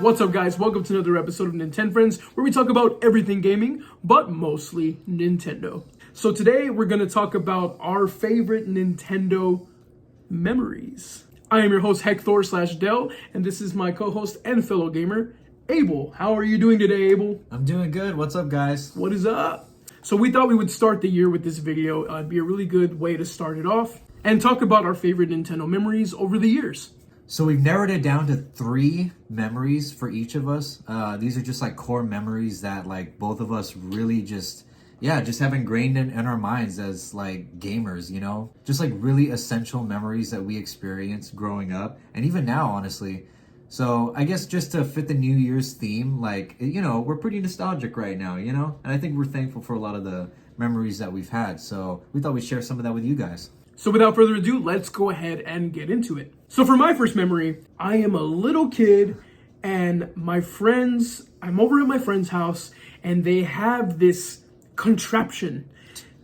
What's up, guys? Welcome to another episode of Nintendo Friends, where we talk about everything gaming, but mostly Nintendo. So today we're going to talk about our favorite Nintendo memories. I am your host, Hector/Del, and this is my co-host and fellow gamer, Abel. How are you doing today, Abel? I'm doing good. What's up, guys? What is up? So we thought we would start the year with this video. It'd be a really good way to start it off and talk about our favorite Nintendo memories over the years. So we've narrowed it down to 3 memories for each of us. These are just like core memories that like both of us really just have ingrained in our minds as like gamers, you know? Just like really essential memories that we experienced growing up and even now, honestly. So I guess just to fit the New Year's theme, like, you know, we're pretty nostalgic right now, you know? And I think we're thankful for a lot of the memories that we've had. So we thought we'd share some of that with you guys. So without further ado, let's go ahead and get into it. So for my first memory, I am a little kid and I'm over at my friend's house and they have this contraption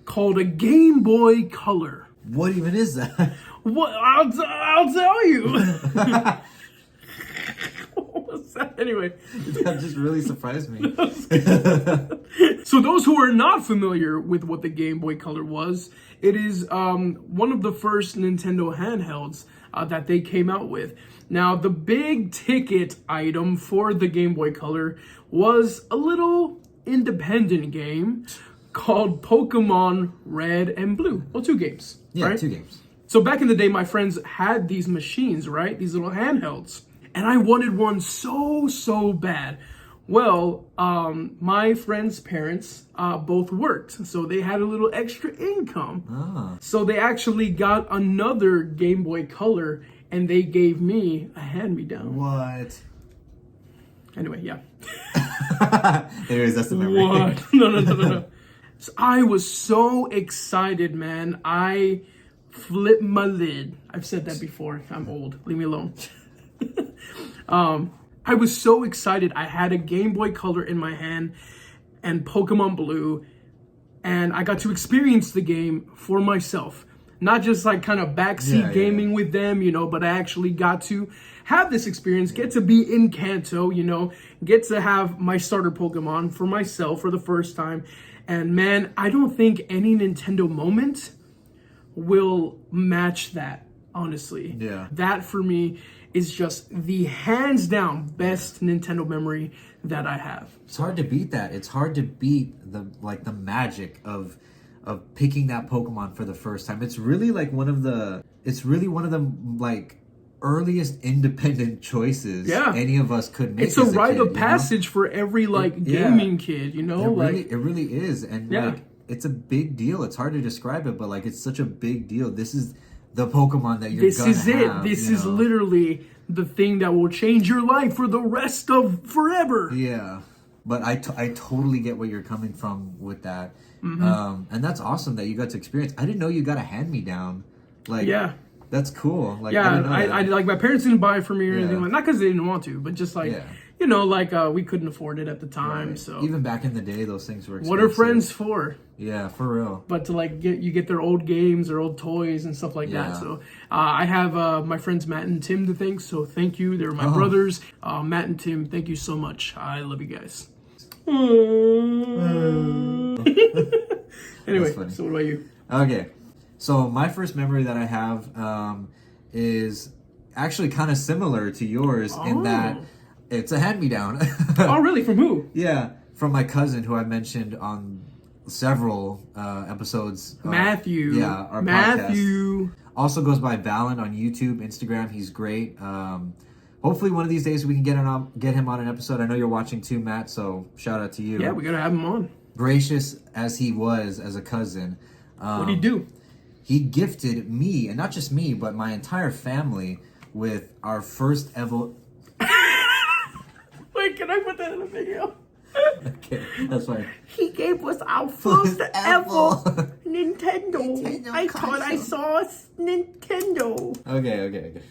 called a Game Boy Color. What even is that? What? I'll tell you. What was that? Anyway. That just really surprised me. So those who are not familiar with what the Game Boy Color was, it is one of the first Nintendo handhelds that they came out with. Now, the big ticket item for the Game Boy Color was a little independent game called Pokemon Red and Blue. Well, 2 games, Yeah, right? 2 games. So back in the day, my friends had these machines, right? These little handhelds. And I wanted one so bad. Well, my friend's parents both worked, so they had a little extra income. So they actually got another Game Boy Color, and they gave me a hand-me-down. What? Anyway, yeah. Anyways, that's the memory. What? No. So I was so excited, man. I flipped my lid. I've said that before. I'm old. Leave me alone. I was so excited. I had a Game Boy Color in my hand and Pokemon Blue, and I got to experience the game for myself. Not just like kind of backseat gaming with them, you know, but I actually got to have this experience, get to be in Kanto, you know, get to have my starter Pokemon for myself for the first time. And man, I don't think any Nintendo moment will match that, honestly. Yeah. That for me is just the hands down best Nintendo memory that I have. It's hard to beat that. It's hard to beat the magic of picking that Pokemon for the first time. It's really one of the like earliest independent choices any of us could make. It's a rite of passage for every gaming kid, you know? It really is. And like it's a big deal. It's hard to describe it, but like it's such a big deal. This is the Pokemon that you're gonna have. This is literally the thing that will change your life for the rest of forever. Yeah. But I totally get where you're coming from with that. Mm-hmm. And that's awesome that you got to experience. I didn't know you got a hand-me-down. Like, that's cool. Like, I like my parents didn't buy it for me or anything. Like, not because they didn't want to, but just like, you know, like we couldn't afford it at the time. Right. So even back in the day, those things were expensive. What are friends for? Yeah, for real. But to like get their old games or old toys and stuff like that. So I have my friends Matt and Tim to thank. So thank you. They're my brothers. Matt and Tim, thank you so much. I love you guys. Anyway, so what about you? Okay, so my first memory that I have is actually kind of similar to yours in that it's a hand-me-down. Oh, really? From who? Yeah, from my cousin who I mentioned on several episodes. Matthew. Our Matthew. Podcast. Also goes by Valen on YouTube, Instagram. He's great. Hopefully one of these days we can get him on an episode. I know you're watching too, Matt, so shout out to you. Yeah, we gotta have him on. Gracious as he was as a cousin. What'd he do? He gifted me, and not just me, but my entire family, with our first ever... Wait, can I put that in the video? Okay, that's fine. He gave us our first ever Nintendo. I thought I saw a Nintendo. Okay.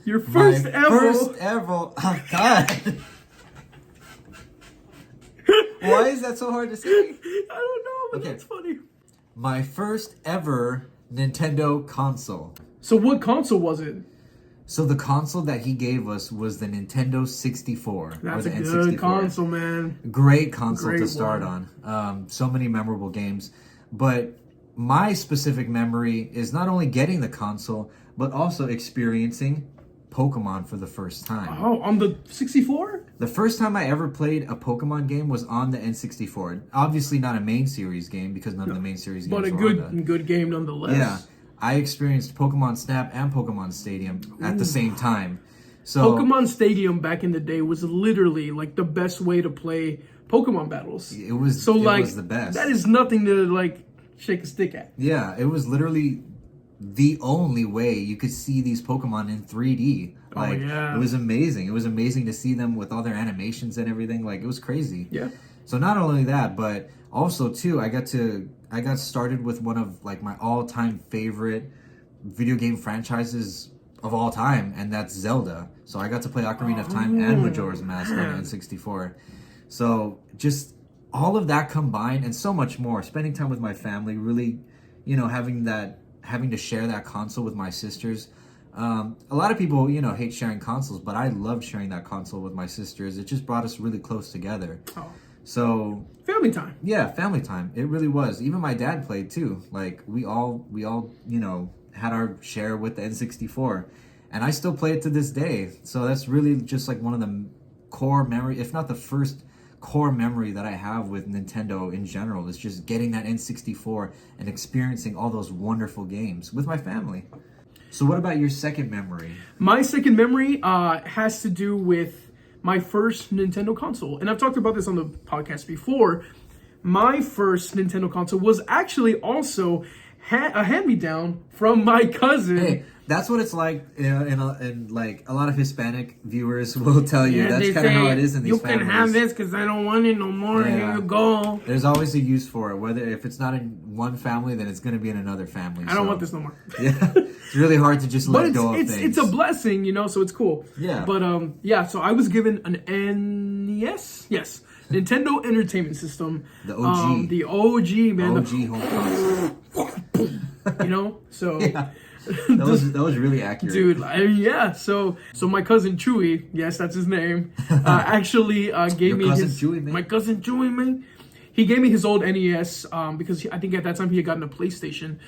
Your first ever. First ever. Oh, God. Why is that so hard to say? I don't know, but that's funny. My first ever Nintendo console. So what console was it? So the console that he gave us was the Nintendo 64. That's or a the good N64. console, man. Great console Great to start on. So many memorable games. But my specific memory is not only getting the console, but also experiencing Pokemon for the first time. Oh, on the 64? The first time I ever played a Pokemon game was on the N64. Obviously not a main series game because none of the main series games But a were on good game nonetheless. Yeah. I experienced Pokemon Snap and Pokemon Stadium at the same time. So Pokemon Stadium back in the day was literally like the best way to play Pokemon battles. it was So it like was the best. that is nothing to like shake a stick at. Yeah, it was literally the only way you could see these Pokemon in 3D. Like yeah. it was amazing. It was amazing to see them with all their animations and everything. Like it was crazy. Yeah. So not only that, but also too, I got started with one of like my all-time favorite video game franchises of all time, and that's Zelda. So I got to play Ocarina of Time and Majora's Mask on N64. So just all of that combined and so much more. Spending time with my family, really, having to share that console with my sisters. A lot of people, hate sharing consoles, but I loved sharing that console with my sisters. It just brought us really close together. Oh. So Family time. yeah, family time. It really was. Even my dad played too. Like we all, had our share with the N64, and I still play it to this day. So that's really just like one of the core memory, if not the first core memory that I have with Nintendo in general, is just getting that N64 and experiencing all those wonderful games with my family. So what about your second memory? My second memory has to do with my first Nintendo console. And I've talked about this on the podcast before. My first Nintendo console was actually also a hand-me-down from my cousin. Hey, that's what it's like, and like a lot of Hispanic viewers will tell you. That's kind of how it is in these families. You can have this because I don't want it no more. Yeah. Here you go. There's always a use for it. Whether if it's not in one family, then it's going to be in another family. I don't want this no more. Yeah, it's really hard to just let go of things. It's a blessing, so it's cool. Yeah. But so I was given an NES. Yes. Nintendo Entertainment System. The OG. The OG, man. OG home console. So Yeah. That was really accurate. Dude, yeah. So my cousin Chewy, yes, that's his name, actually gave me his... Chewy, man. My cousin Chewy, man. He gave me his old NES because I think at that time he had gotten a PlayStation.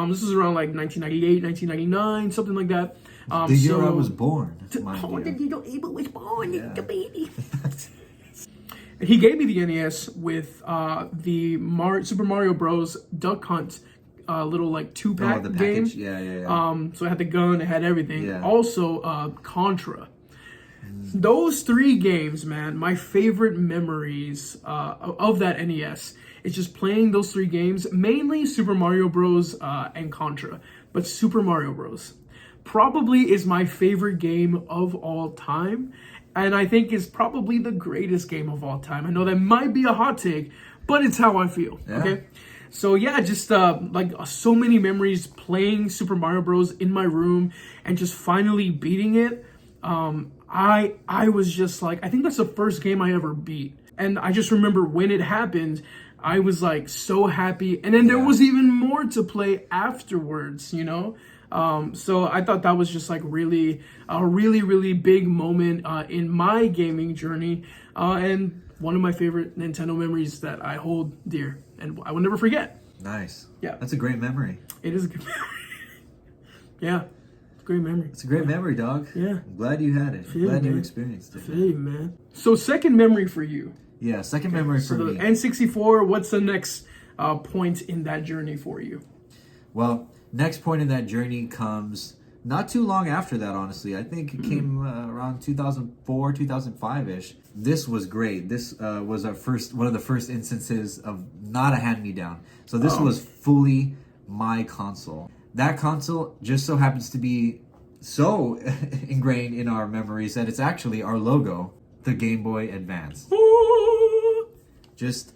This was around like 1998, 1999, something like that. The year I was born. The year was born, the baby. He gave me the NES with the Super Mario Bros. Duck Hunt little like 2-pack the game. package. Yeah. So it had the gun, it had everything. Yeah. Also, Contra. Those 3 games, man, my favorite memories of that NES is just playing those 3 games, mainly Super Mario Bros. And Contra. But Super Mario Bros. Probably is my favorite game of all time. And I think it's probably the greatest game of all time. I know that might be a hot take, but it's how I feel. Yeah. Okay. So yeah, just so many memories playing Super Mario Bros. In my room and just finally beating it. I was just like, I think that's the first game I ever beat. And I just remember when it happened, I was like so happy. And then there was even more to play afterwards, So I thought that was just like a really big moment in my gaming journey. And one of my favorite Nintendo memories that I hold dear and I will never forget. Nice. Yeah. That's a great memory. It is a good memory. Yeah. It's a great memory. It's a great memory, dog. Yeah. I'm glad you had it. I'm glad you experienced it. Hey, man. So second memory for you. Yeah, second memory for me. The N64, what's the next point in that journey for you? Well, next point in that journey comes not too long after that, honestly. I think it came around 2004, 2005-ish. This was great. This was one of the first instances of not a hand-me-down. So this was fully my console. That console just so happens to be so ingrained in our memories that it's actually our logo, the Game Boy Advance. Just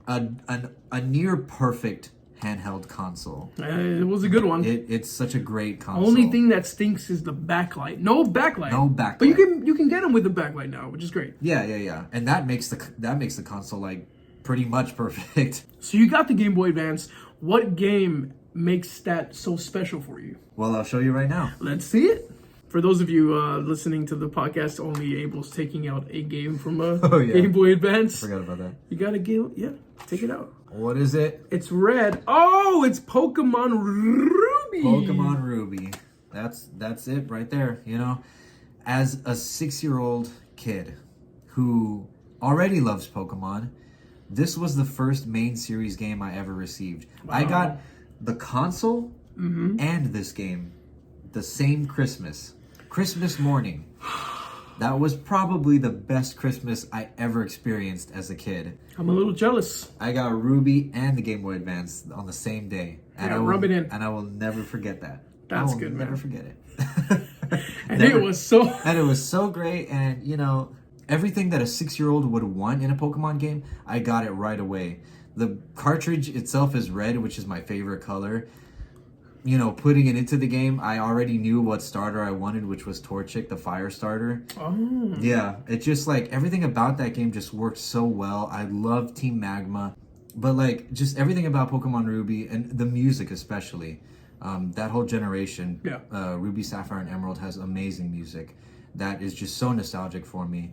a near perfect handheld console. It was a good one. It's such a great console. Only thing that stinks is the backlight. No backlight. But you can get them with the backlight now, which is great. Yeah. And that makes the console like pretty much perfect. So you got the Game Boy Advance. What game makes that so special for you? Well, I'll show you right now. Let's see it. For those of you listening to the podcast, only Abel's taking out a game from a Yeah. Game Boy Advance. Forgot about that. You gotta take it out. What is it? It's red. Oh, it's Pokemon Ruby. Pokemon Ruby. That's it right there. You know, as a 6-year-old kid who already loves Pokemon, this was the first main series game I ever received. Wow. I got the console and this game the same Christmas morning. That was probably the best Christmas I ever experienced as a kid. I'm a little jealous. I got Ruby and the Game Boy Advance on the same day. Yeah, rub it in. And I will never forget that. That's good, never man. forget it. And Never. it was so... And it was so great. And, you know, everything that a 6-year-old would want in a Pokemon game, I got it right away. The cartridge itself is red, which is my favorite color. You know, putting it into the game, I already knew what starter I wanted, which was Torchic, the fire starter. Oh. Yeah, it just like everything about that game just worked so well. I love Team Magma, but like just everything about Pokemon Ruby and the music especially. That whole generation, Yeah. Ruby, Sapphire, and Emerald has amazing music that is just so nostalgic for me.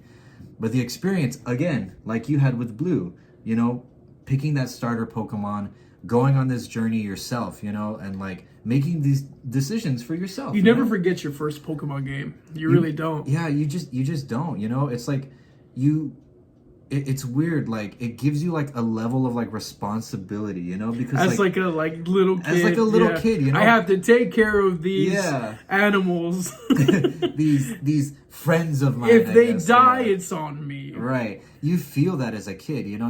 But the experience, again, like you had with Blue, you know, picking that starter Pokemon, going on this journey yourself, you know, and like making these decisions for yourself. You never know? forget your first Pokemon game. You really don't. Yeah, you just don't, you know? It's like it's weird, like it gives you like a level of like responsibility, you know, because As like a little kid. As like a little kid, you know? I have to take care of these Yeah. animals. these friends of mine. If I they guess, die, yeah. it's on me. Right. You feel that as a kid, you know,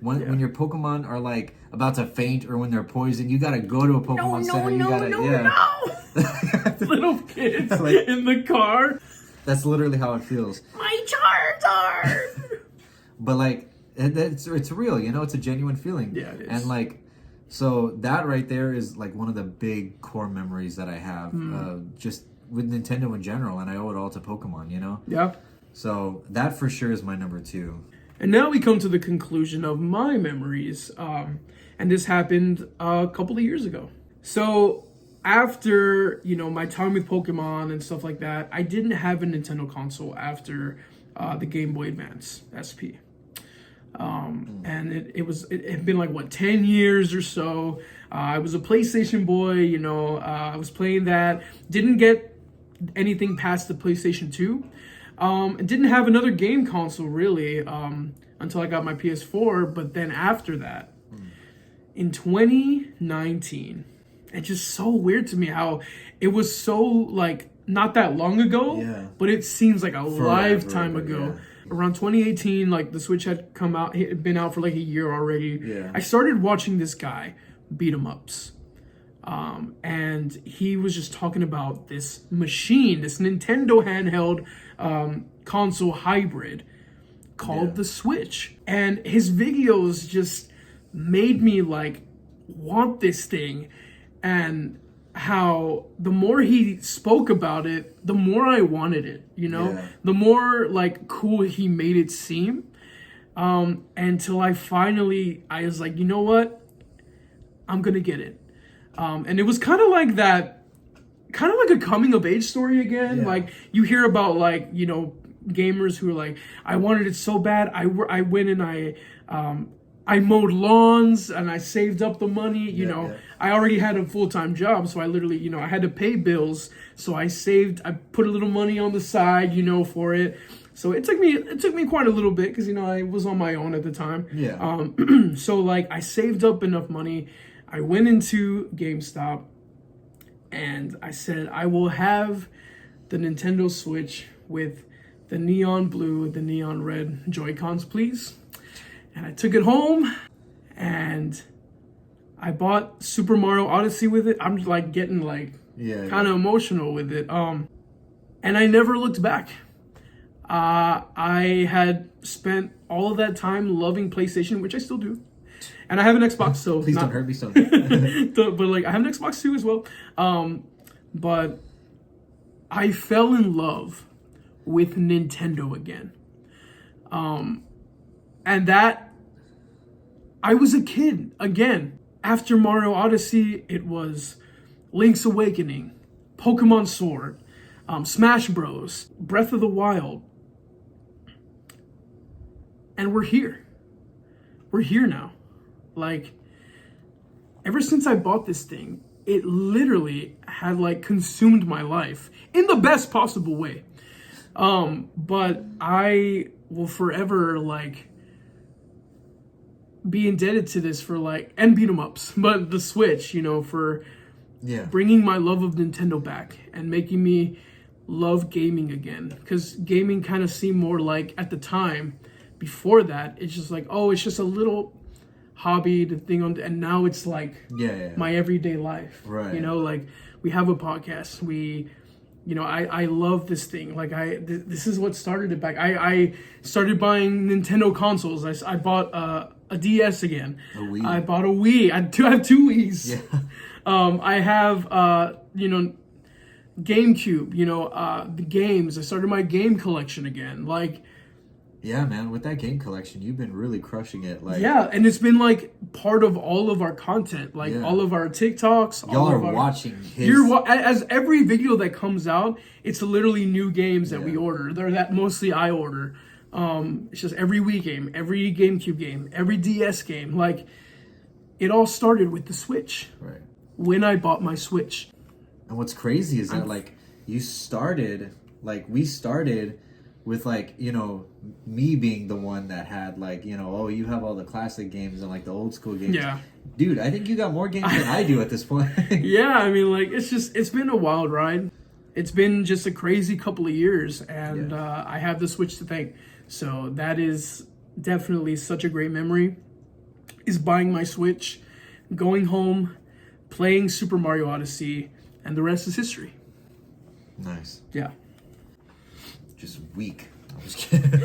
when your Pokemon are like about to faint or when they're poisoned, you gotta go to a Pokemon Center. No. Little kids Like- in the car. That's literally how it feels. My Charizard. But like it's real, you know, it's a genuine feeling. Yeah, it is. And like so that right there is like one of the big core memories that I have just with Nintendo in general, and I owe it all to Pokemon, you know? Yeah. So that for sure is my number 2. And now we come to the conclusion of my memories. And this happened a couple of years ago. So after, you know, my time with Pokemon and stuff like that, I didn't have a Nintendo console after the Game Boy Advance SP. And it had been like 10 years or so. I was a PlayStation boy, you know, I was playing that, didn't get anything past the PlayStation 2. And didn't have another game console really until I got my PS4. But then after that, in 2019, it's just so weird to me how it was so like not that long ago, Yeah. but it seems like a lifetime but ago. yeah. Around 2018, like the Switch had come out, it had been out for like a year already. Yeah. I started watching this guy beat 'em ups. And he was just talking about this machine, this Nintendo handheld console hybrid called the Switch. And his videos just made me like want this thing. And how the more he spoke about it, the more I wanted it, you know? Yeah. The more like cool he made it seem. Until I was like, you know what? I'm gonna get it. And it was kind of like that, kind of like a coming of age story again. Yeah. Like you hear about like, you know, gamers who are like, I wanted it so bad. I went and I mowed lawns and I saved up the money, you know. Yeah. I already had a full-time job, so I literally, you know, I had to pay bills. So I put a little money on the side, you know, for it. So it took me quite a little bit because, you know, I was on my own at the time. Yeah. So like I saved up enough money. I went into GameStop and I said, I will have the Nintendo Switch with the neon blue, the neon red Joy-Cons, please. And I took it home and I bought Super Mario Odyssey with it. I'm like getting like kind of emotional with it. And I never looked back. I had spent all of that time loving PlayStation, which I still do. And I have an Xbox, so Please don't hurt me so. but like I have an Xbox too as well. But I fell in love with Nintendo again. And that I was a kid again. After Mario Odyssey, it was Link's Awakening, Pokemon Sword, Smash Bros, Breath of the Wild, and we're here. We're here now. Like, ever since I bought this thing, it literally had like consumed my life in the best possible way. But I will forever like be indebted to this for like, and beat 'em ups, but the Switch, you know, for bringing my love of Nintendo back and making me love gaming again. Because gaming kind of seemed more like, at the time before that, it's just like, oh, it's just a little hobby, the thing on, and now it's like my everyday life. Right. You know, like we have a podcast. You know, I love this thing. Like this is what started it back. I started buying Nintendo consoles. I bought a DS again. A Wii. I bought a Wii. I have two Wiis. Yeah. I have you know, GameCube. You know, the games. I started my game collection again. Like. Yeah, man, with that game collection, you've been really crushing it. Like, yeah, and it's been like part of all of our content, like all of our TikToks. Y'all are watching his... as every video that comes out, it's literally new games that we order. They're that mostly I order. It's just every Wii game, every GameCube game, every DS game. Like, it all started with the Switch. Right. When I bought my Switch. And what's crazy is that, like, we started with, like, you know, me being the one that had, like, you know, oh, you have all the classic games and like the old school games. Yeah. Dude, I think you got more games than I do at this point. Yeah, I mean, like, it's been a wild ride. It's been just a crazy couple of years, and I have the Switch to thank. So that is definitely such a great memory, is buying my Switch, going home, playing Super Mario Odyssey, and the rest is history. Nice. Yeah. Just weak. I'm just kidding.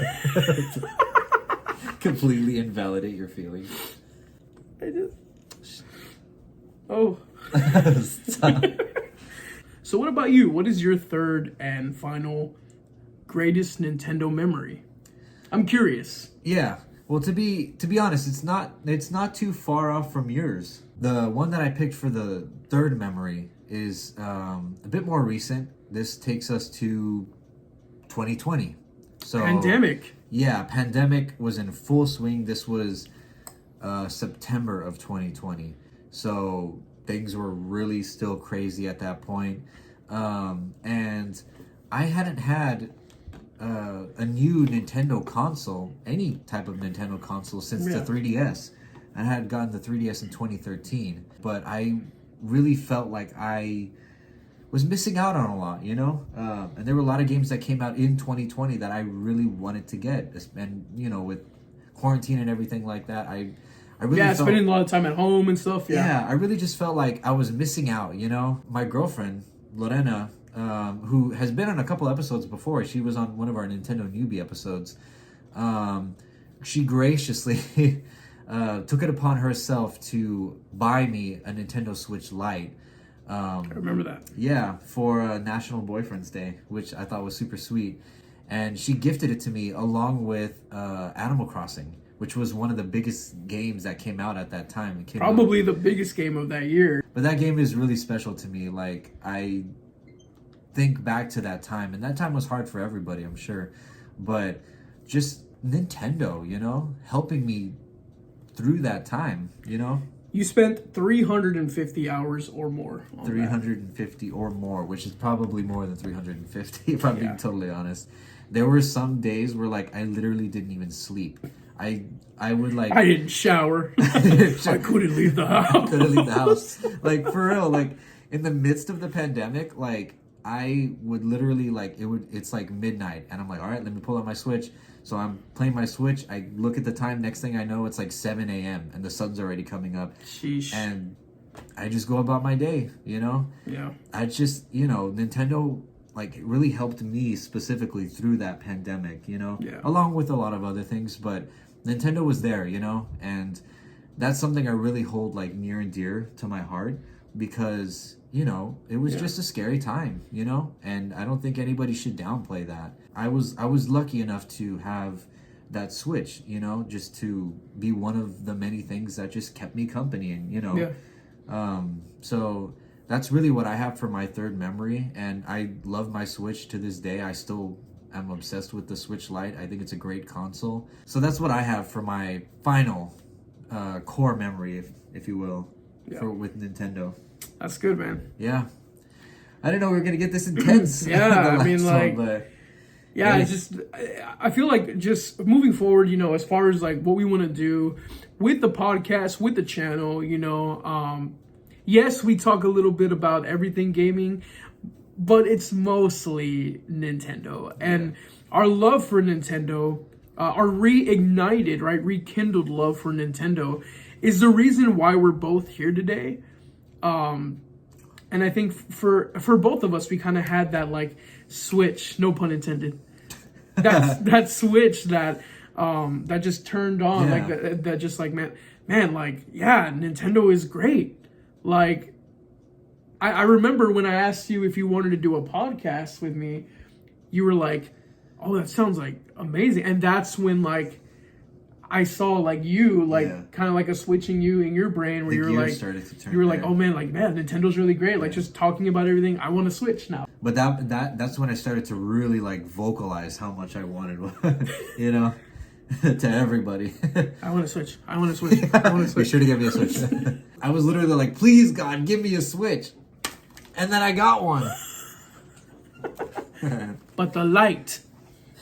Completely invalidate your feelings. I just... Oh. Stop. So what about you? What is your third and final greatest Nintendo memory? I'm curious. Yeah. Well, to be honest, it's not too far off from yours. The one that I picked for the third memory is a bit more recent. This takes us to 2020. So pandemic. Yeah, pandemic was in full swing. This was September of 2020. So things were really still crazy at that point. And I hadn't had a new Nintendo console, any type of Nintendo console, since the 3DS. I had gotten the 3DS in 2013, but I really felt like I was missing out on a lot, you know? And there were a lot of games that came out in 2020 that I really wanted to get. And, you know, with quarantine and everything like that, I really felt... spending a lot of time at home and stuff, Yeah, I really just felt like I was missing out, you know? My girlfriend, Lorena, who has been on a couple episodes before, she was on one of our Nintendo Newbie episodes, she graciously took it upon herself to buy me a Nintendo Switch Lite. I remember that. Yeah, for National Boyfriend's Day, which I thought was super sweet. And she gifted it to me along with Animal Crossing, which was one of the biggest games that came out at that time. Probably the biggest game of that year. But that game is really special to me. Like, I think back to that time, and that time was hard for everybody, I'm sure. But just Nintendo, you know, helping me through that time, you know? You spent 350 hours or more on 350 or more, which is probably more than 350, if I'm being totally honest. There were some days where, like, I literally didn't even sleep. I would, like... I didn't shower. I couldn't leave the house. Couldn't leave the house. Like, for real, like, in the midst of the pandemic, like, I would literally, like, it's like midnight, and I'm like, all right, let me pull out my Switch. So I'm playing my Switch, I look at the time, next thing I know, it's like 7 a.m., and the sun's already coming up. Sheesh. And I just go about my day, you know? Yeah. I just, you know, Nintendo, like, really helped me specifically through that pandemic, you know? Yeah. Along with a lot of other things, but Nintendo was there, you know? And that's something I really hold, like, near and dear to my heart, because, you know, it was just a scary time, you know? And I don't think anybody should downplay that. I was lucky enough to have that Switch, you know, just to be one of the many things that just kept me company, and, you know. Yeah. So that's really what I have for my third memory. And I love my Switch to this day. I still am obsessed with the Switch Lite. I think it's a great console. So that's what I have for my final core memory, if you will, with Nintendo. That's good, man. Yeah. I didn't know we were going to get this intense. Yeah, I mean, like... Yeah, it's just, I feel like just moving forward, you know, as far as like what we want to do with the podcast, with the channel, you know, yes, we talk a little bit about everything gaming, but it's mostly Nintendo. And our love for Nintendo, our reignited, right, rekindled love for Nintendo is the reason why we're both here today. And I think for both of us, we kind of had that like switch, no pun intended. That switch that just turned on, like that just like man, like, yeah, Nintendo is great. Like, I remember when I asked you if you wanted to do a podcast with me, you were like, oh, that sounds like amazing. And that's when like I saw like you like kind of like a switching you in your brain where you're like oh man, Nintendo's really great. Like just talking about everything, I want to Switch now. But that's when I started to really like vocalize how much I wanted, you know, to everybody. I want to Switch. I want to Switch. I want to Switch. You should have given me a Switch. I was literally like, please God, give me a Switch. And then I got one. But the light,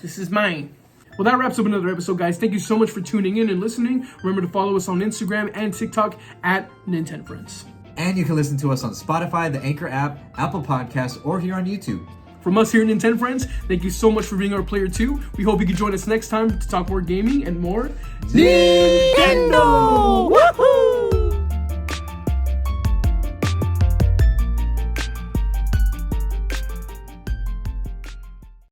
this is mine. Well, that wraps up another episode, guys. Thank you so much for tuning in and listening. Remember to follow us on Instagram and TikTok at Nintendo Friends. And you can listen to us on Spotify, the Anchor app, Apple Podcasts, or here on YouTube. From us here at Nintendo Friends, thank you so much for being our player too. We hope you can join us next time to talk more gaming and more Nintendo!